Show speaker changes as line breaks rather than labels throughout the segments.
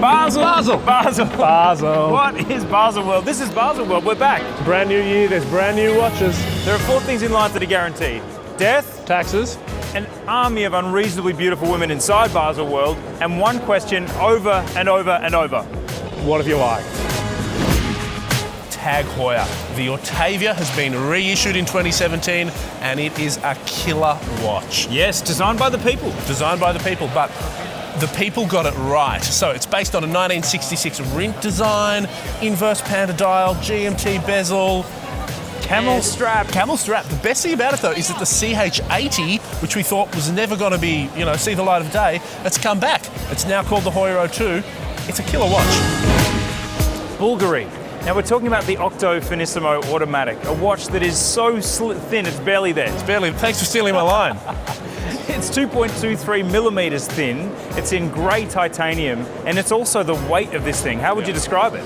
Basel.
Basel.
What is Baselworld? This is Baselworld. We're back.
It's a brand new year, there's brand new watches.
There are 4 things in life that are guaranteed. Death,
Taxes.
an army of unreasonably beautiful women inside Baselworld, and one question over and over and over.
What have you liked?
Tag Heuer. The Autavia has been reissued in 2017 and it is a killer watch.
Yes, designed by the people.
Designed by the people, but the people got it right. So it's based on a 1966 Rint design, inverse panda dial, GMT bezel,
Camel strap.
Camel strap. The best thing about it though is that the CH80, which we thought was never going to be, see the light of day, it's come back. It's now called the Heuer 02. It's a killer watch.
Bulgari. Now we're talking about the Octo Finissimo Automatique, a watch that is so thin it's barely there.
It's barely. Thanks for stealing my line.
It's 2.23 millimeters thin, it's in grey titanium, and it's also the weight of this thing. How would you describe it?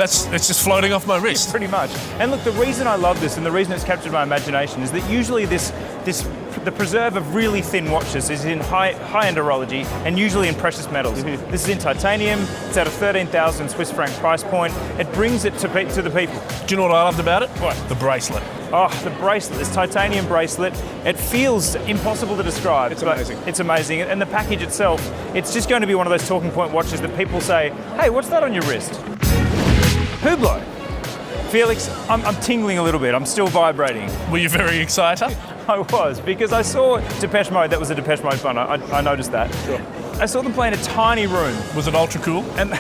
It's just floating off my wrist.
Pretty much. And look, the reason I love this and the reason it's captured my imagination is that usually the preserve of really thin watches is in high-end horology and usually in precious metals. This is in titanium, it's at a 13,000 Swiss franc price point. It brings it to the people.
Do you know what I loved about it?
What?
The bracelet.
Oh, the bracelet, this titanium bracelet. It feels impossible to describe.
It's amazing.
It's amazing. And the package itself, it's just going to be one of those talking point watches that people say, hey, what's that on your wrist? Hublot. Felix, I'm tingling a little bit. I'm still vibrating.
Were you very excited?
I was, because I saw Depeche Mode. That was a Depeche Mode fun. I noticed that.
Sure.
I saw them play in a tiny room.
Was it ultra cool?
And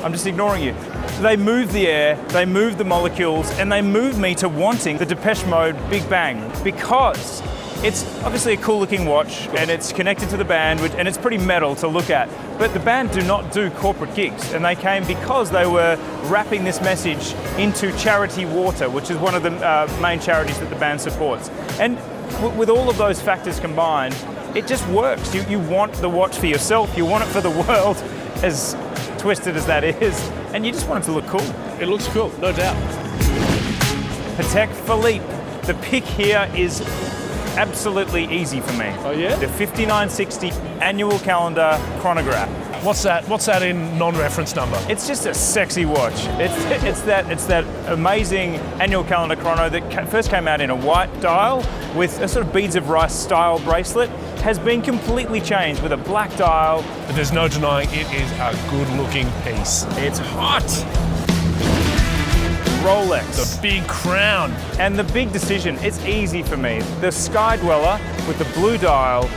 I'm just ignoring you. They moved the air, they moved the molecules, and they moved me to wanting the Depeche Mode Big Bang, because it's obviously a cool looking watch and it's connected to the band and it's pretty metal to look at. But the band do not do corporate gigs, and they came because they were wrapping this message into Charity Water, which is one of the main charities that the band supports. And with all of those factors combined, it just works. You want the watch for yourself, you want it for the world, as twisted as that is, and you just want it to look cool.
It looks cool, no doubt.
Patek Philippe. The pick here is absolutely easy for me.
Oh yeah?
The 5960 annual calendar chronograph.
What's that in non-reference number?
It's just a sexy watch. It's that amazing annual calendar chrono that first came out in a white dial with a sort of beads of rice style bracelet, has been completely changed with a black dial.
But there's no denying it is a good-looking piece.
It's hot. Rolex.
The big crown.
And the big decision, it's easy for me. The Sky-Dweller with the blue dial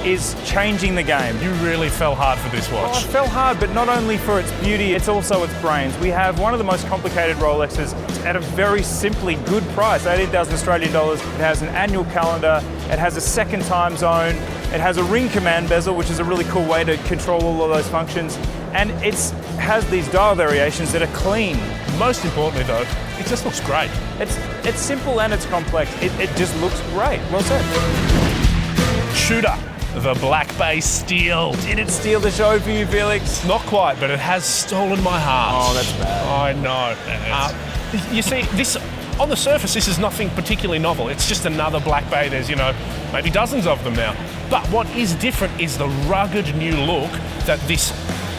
is changing the game.
You really fell hard for this watch.
Oh, I fell hard, but not only for its beauty, it's also its brains. We have one of the most complicated Rolexes at a very simply good price, 18,000 Australian dollars. It has an annual calendar, it has a second time zone, it has a ring command bezel, which is a really cool way to control all of those functions, and it has these dial variations that are clean.
Most importantly though, it just looks great.
It's simple and it's complex. It just looks great. Well said.
Tudor, the Black Bay Steel.
Did it steal the show for you, Felix?
Not quite, but it has stolen my heart.
Oh, that's bad.
I know. You see, this on the surface, this is nothing particularly novel. It's just another Black Bay. There's, maybe dozens of them now. But what is different is the rugged new look that this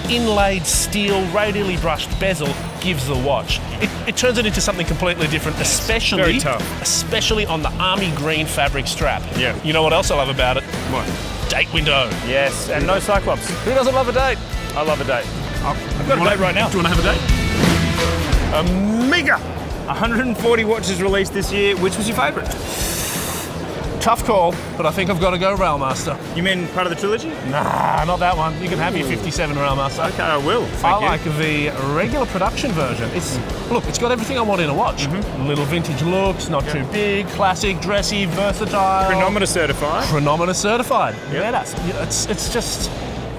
inlaid steel, radially brushed bezel gives the watch. It turns it into something completely different, especially
very tough.
Especially on the army green fabric strap.
Yeah.
You know what else I love about it?
What?
Date window.
Yes, and no Cyclops.
Who doesn't love a date?
I love a date. I've got a date right now.
Do you want to have a date?
Amiga! 140 watches released this year. Which was your favourite?
Tough call, but I think I've got to go Railmaster.
You mean part of the trilogy?
Nah, not that one. You can have your 57 Railmaster.
Okay, I will. Thank you.
I like the regular production version. It's got everything I want in a watch. Little vintage looks, not too big, classic, dressy, versatile.
Chronometer certified.
Chronometer certified.
Yep.
Yeah,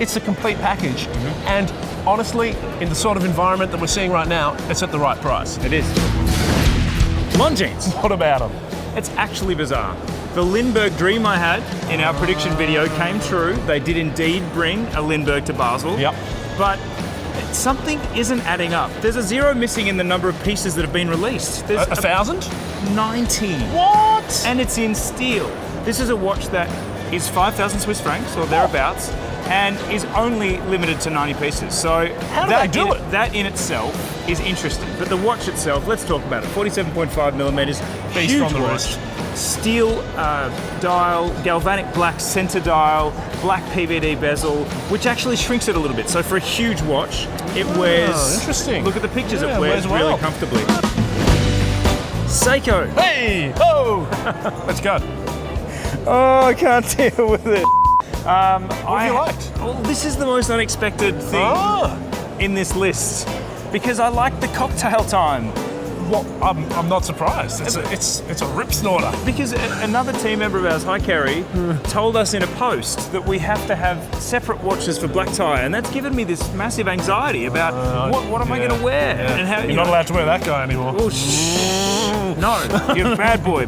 it's a complete package. And honestly, in the sort of environment that we're seeing right now, it's at the right price.
It is. Longines.
What about them?
It's actually bizarre. The Lindbergh dream I had in our prediction video came true. They did indeed bring a Lindbergh to Basel.
Yep.
But something isn't adding up. There's a zero missing in the number of pieces that have been released. There's
1,000?
90.
What?
And it's in steel. This is a watch that is 5,000 Swiss francs or thereabouts. and is only limited to 90 pieces. So
How do they do it?
That in itself is interesting. But the watch itself, let's talk about it. 47.5 millimeters,
Beast
huge
on the
watch.
wrist.
Steel dial, galvanic black center dial, black PVD bezel, which actually shrinks it a little bit. So for a huge watch, it wears.
Interesting.
Look at the pictures.
Yeah,
it wears
wears well.
really comfortably. Seiko.
Hey! Oh! Let's go.
Oh, I can't deal with it.
What have you liked?
Well, this is the most unexpected thing in this list because I like the cocktail time.
Well, I'm not surprised. It's a rip snorter.
Because another team member of ours, Hi Kerry, told us in a post that we have to have separate watches for black tie, and that's given me this massive anxiety about what am I going to wear and how.
You're not allowed to wear that guy anymore.
Oh, no, you're bad boy.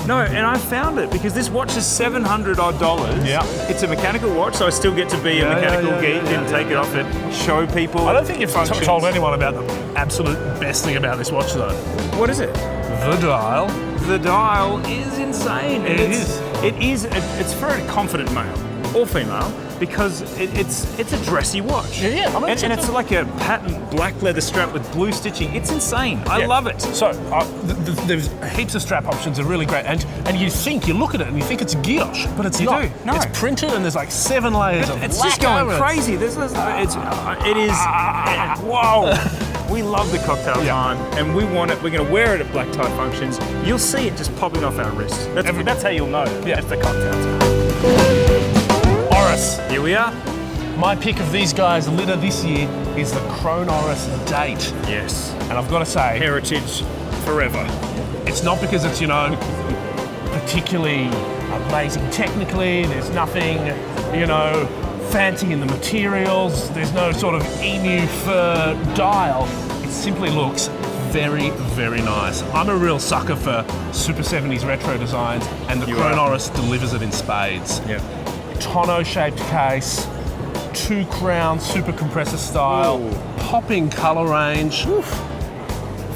No, and I found it because this watch is $700 odd.
Yeah.
It's a mechanical watch, so I still get to be a mechanical geek and take it off and show people.
I don't think you've
functions.
told anyone about the absolute best thing about this watch, though.
What is it?
The dial.
The dial is insane.
It is.
It's for a confident male or female because it's a dressy watch.
Yeah. I mean,
and it's like a patent black leather strap with blue stitching. It's insane. I love it.
So there's heaps of strap options are really great, and you look at it and you think it's guilloche, but it's not.
do. No.
It's printed and there's like 7 layers of
It's just
lacquer.
going crazy. Whoa. We love the cocktail time, and we want it. We're going to wear it at black tie functions. You'll see it just popping off our wrist. That's how you'll know.
Yeah.
It's the cocktail time.
Oris.
Here we are.
My pick of these guys litter this year is the Chronoris Date.
Yes.
And I've got to say,
Heritage forever.
it's not because it's, particularly amazing technically. There's nothing, fancy in the materials. There's no sort of emu fur dial. It simply looks very, very nice. I'm a real sucker for Super 70s retro designs, and the Chronoris delivers it in spades.
Yeah.
Tonneau-shaped case, 2 crown super compressor style, popping color range.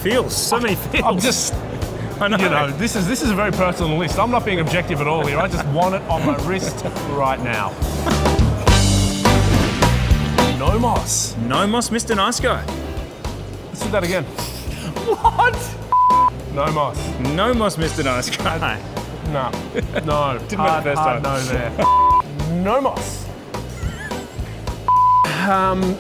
Feels. So many feels.
I'm just,
I know.
this is a very personal list. I'm not being objective at all here. I just want it on my wrist right now. Nomos.
Nomos, Mr. Nice Guy.
Let's do that again.
What?
Nomos.
Nomos, Mr. Nice Guy.
No.
Didn't work the first time.
No there. Nomos.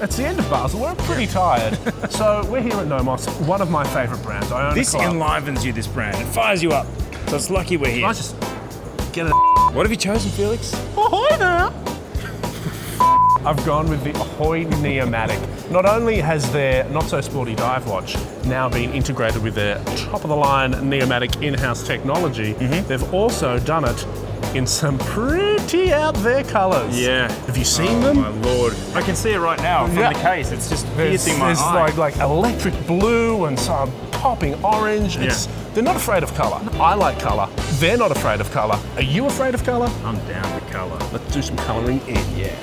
It's the end of Basel. We're pretty tired. So we're here at Nomos, one of my favourite brands. I own
This
a club.
enlivens you, this brand. It fires you up. So it's lucky we're here.
I just get it.
What have you chosen, Felix?
Ahoy there! I've gone with the Ahoi Neomatic. Not only has their not-so-sporty dive watch now been integrated with their top-of-the-line Neomatic in-house technology, they've also done it in some pretty out-there colours.
Yeah.
Have you seen them?
Oh, my Lord. I can see it right now from the case. It's just piercing my eye.
There's like electric blue and some popping orange. They're not afraid of colour. I like colour. They're not afraid of colour. Are you afraid of colour?
I'm down with colour.
Let's do some colouring in, yeah.